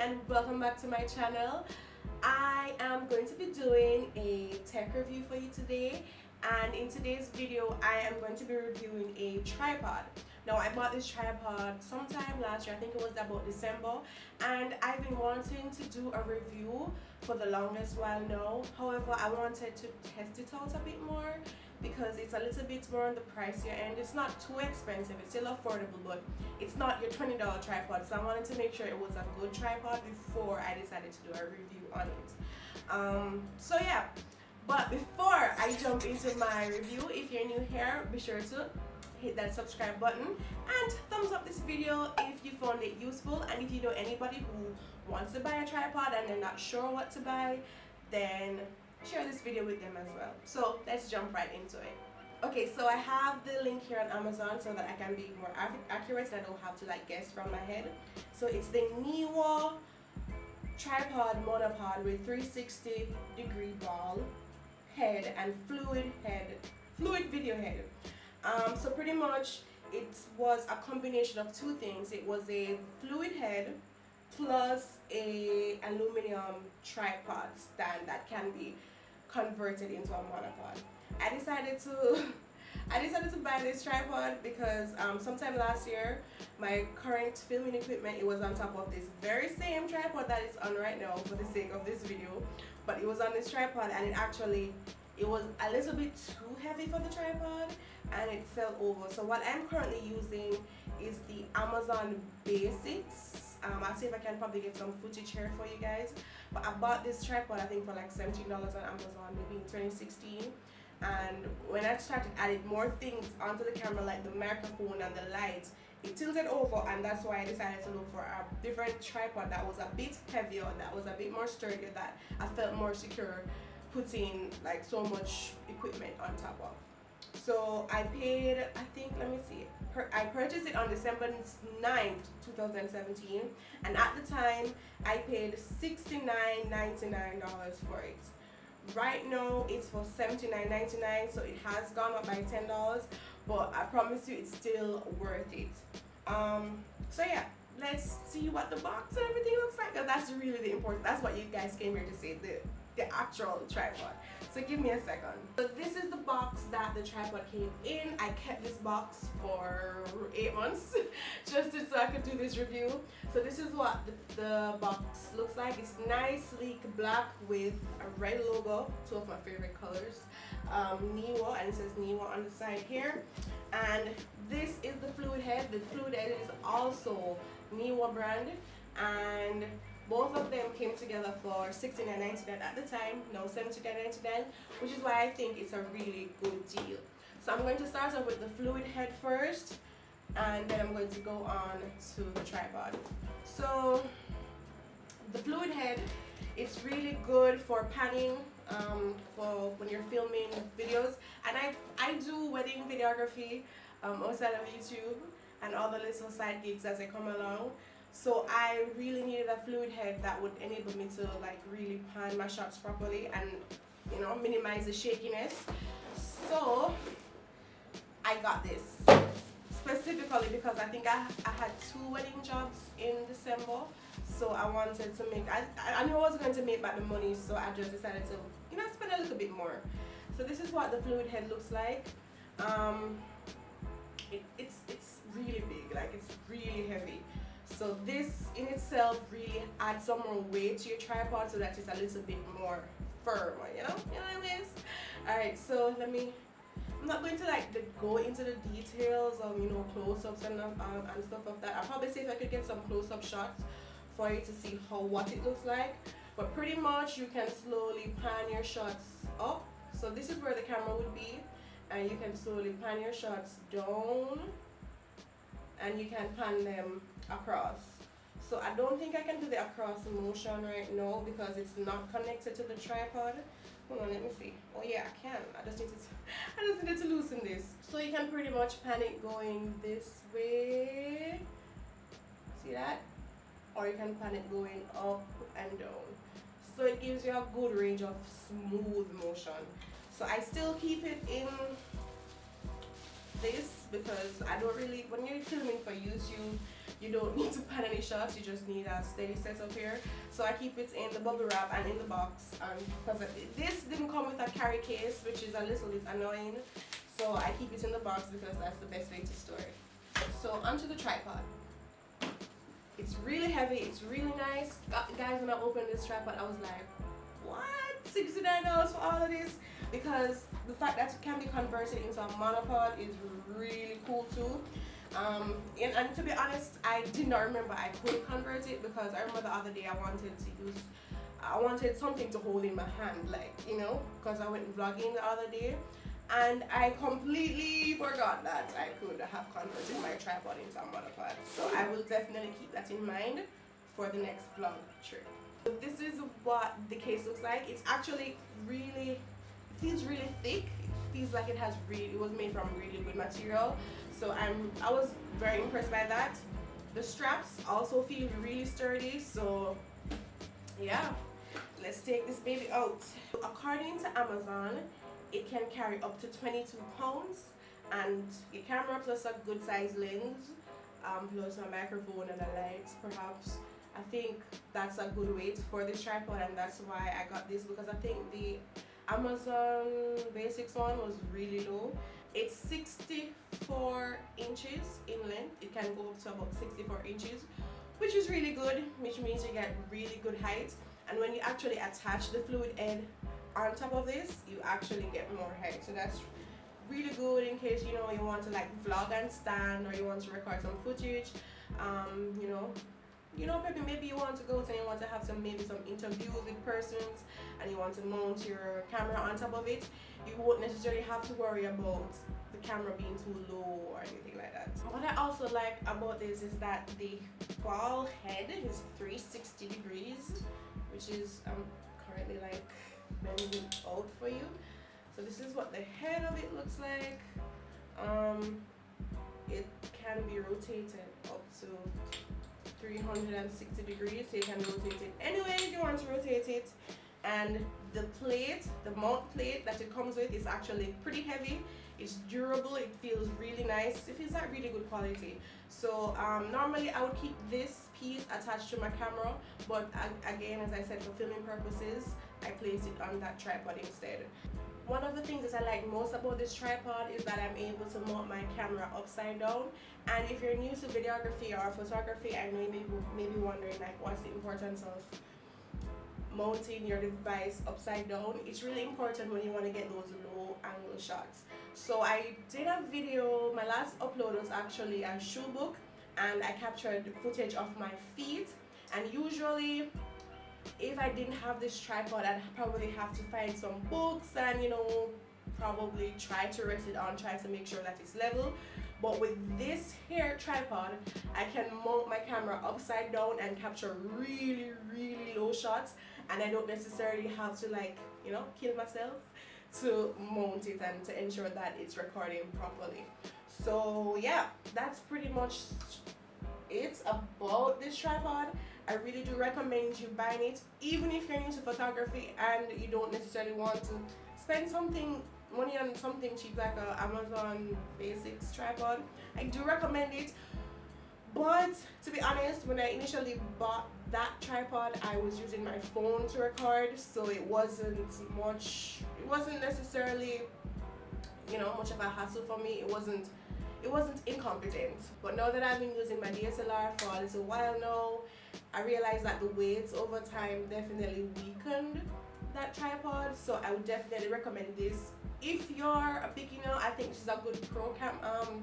and welcome back to my channel. I am going to be doing a tech review for you today, and in today's video I am going to be reviewing a tripod. Now, I bought this tripod sometime last year, I think it was about December, and I've been wanting to do a review for the longest while now. However, I wanted to test it out a bit more because it's a little bit more on the pricier end. It's not too expensive, it's still affordable, but it's not your $20 tripod, so I wanted to make sure it was a good tripod before I decided to do a review on it. So yeah, but before I jump into my review, if you're new here, be sure to hit that subscribe button and thumbs up this video if you found it useful. And if you know anybody who wants to buy a tripod and they're not sure what to buy, then share this video with them as well. So let's jump right into it. Okay, so I have the link here on Amazon so that I can be more accurate and I don't have to like guess from my head. So it's the Neewer tripod monopod with 360-degree ball head and fluid video head. So pretty much it was a combination of two things. It was a fluid head plus a aluminum tripod stand that can be converted into a monopod. I decided to buy this tripod because sometime last year my current filming equipment, it was on top of this very same tripod that it's on right now for the sake of this video, but it was on this tripod and it was a little bit too heavy for the tripod and it fell over. So what I'm currently using is the Amazon Basics. I'll see if I can probably get some footage here for you guys. But I bought this tripod I think for like $17 on Amazon maybe in 2016. And when I started adding more things onto the camera like the microphone and the light, it tilted over, and that's why I decided to look for a different tripod that was a bit heavier, that was a bit more sturdier, that I felt more secure putting like so much equipment on top of. So I paid, I think, let me see, I purchased it on December 9th, 2017, and at the time I paid $69.99 for it. Right now it's for $79.99, so it has gone up by $10, but I promise you it's still worth it. So yeah, let's see what the box and everything looks like, and that's really the important, that's what you guys came here to see, the actual tripod. So give me a second. So this is the box that the tripod came in. I kept this box for 8 months just so I could do this review. So this is what the box looks like. It's nice, sleek black with a red logo, two of my favorite colors, Neewer, and it says Neewer on the side here. And this is the fluid head. The fluid head is also Neewer brand, and both of them came together for $69.99 at the time, now $79.99, which is why I think it's a really good deal. So I'm going to start off with the fluid head first, and then I'm going to go on to the tripod. So the fluid head, it's really good for panning, for when you're filming videos, and I do wedding videography outside of YouTube and all the little side gigs as they come along. So I really needed a fluid head that would enable me to like really pan my shots properly and, you know, minimize the shakiness. So I got this specifically because I think I had 2 wedding jobs in December, so I wanted to make, I knew I was going to make back the money, so I just decided to, you know, spend a little bit more. So this is what the fluid head looks like. It's really big, like it's really heavy. So this in itself really adds some more weight to your tripod so that it's a little bit more firm, you know what I mean? Alright, so I'm not going to like go into the details of, you know, close-ups and stuff like that. I'll probably see if I could get some close-up shots for you to see what it looks like. But pretty much you can slowly pan your shots up. So this is where the camera would be, and you can slowly pan your shots down, and you can pan them across. So I don't think I can do the across motion right now because it's not connected to the tripod. Hold on, let me see. Oh yeah, I can. I just needed to loosen this. So you can pretty much pan it going this way. See that? Or you can pan it going up and down. So it gives you a good range of smooth motion. So I still keep it in this because I don't really, when you're filming for YouTube, you don't need to pan any shots, you just need a steady setup here. So I keep it in the bubble wrap and in the box, because this didn't come with a carry case, which is a little bit annoying. So I keep it in the box because that's the best way to store it. So onto the tripod. It's really heavy, it's really nice. Guys, when I opened this tripod, I was like, what? $69 for all of this? Because the fact that it can be converted into a monopod is really cool too. And to be honest, I did not remember I could convert it, because I remember the other day I wanted something to hold in my hand, like, you know, because I went vlogging the other day and I completely forgot that I could have converted my tripod into a monopod. So I will definitely keep that in mind for the next vlog trip. This is what the case looks like. It's actually really, it feels really thick. It feels like it was made from really good material. So I was very impressed by that. The straps also feel really sturdy. So yeah, let's take this baby out. According to Amazon, it can carry up to 22 pounds, and a camera plus a good size lens, plus a microphone and a light perhaps. I think that's a good weight for this tripod, and that's why I got this, because I think the Amazon Basics one was really low. It's 64 inches in length. It can go up to about 64 inches, which is really good, which means you get really good height. And when you actually attach the fluid end on top of this, you actually get more height. So that's really good in case, you know, you want to like vlog and stand, or you want to record some footage. Maybe you want to go and you want to have some interviews with persons, and you want to mount your camera on top of it. You won't necessarily have to worry about the camera being too low or anything like that. What I also like about this is that the ball head is 360 degrees, which is currently like bending out for you. So this is what the head of it looks like. It can be rotated up to 360 degrees, so you can rotate it any way you want to rotate it. And the mount plate that it comes with is actually pretty heavy. It's durable, it feels really nice, it feels like really good quality. So normally I would keep this piece attached to my camera, but again, as I said, for filming purposes, I placed it on that tripod instead. One of the things that I like most about this tripod is that I'm able to mount my camera upside down. And if you're new to videography or photography, I know you may be wondering, like, what's the importance of mounting your device upside down. It's really important when you want to get those low angle shots. So I did a video, my last upload was actually a shoe book, and I captured footage of my feet. And usually, if I didn't have this tripod, I'd probably have to find some books and, you know, probably try to rest it on, try to make sure that it's level. But with this here tripod, I can mount my camera upside down and capture really, really low shots, and I don't necessarily have to, like, you know, kill myself to mount it and to ensure that it's recording properly. So yeah, that's pretty much it about this tripod. I really do recommend you buying it, even if you're new to photography and you don't necessarily want to spend money on something cheap like a Amazon Basics tripod. I do recommend it, but to be honest, when I initially bought that tripod, I was using my phone to record, so it wasn't necessarily, you know, much of a hassle for me. It wasn't incompetent. But now that I've been using my DSLR for a little while now, I realized that the weights over time definitely weakened that tripod. So I would definitely recommend this. If you're a beginner, I think this is a good pro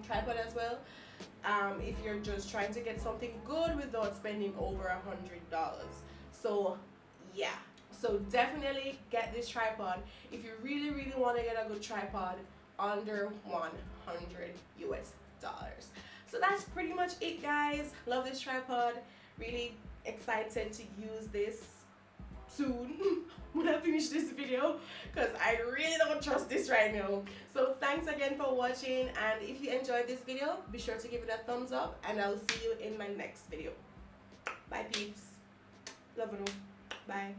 tripod as well. If you're just trying to get something good without spending over $100. So yeah, so definitely get this tripod if you really, really want to get a good tripod under $100 US. So that's pretty much it, guys. Love this tripod. Really excited to use this soon when I finish this video, because I really don't trust this right now. So thanks again for watching, and if you enjoyed this video, be sure to give it a thumbs up, and I'll see you in my next video. Bye peeps. Love you. Bye.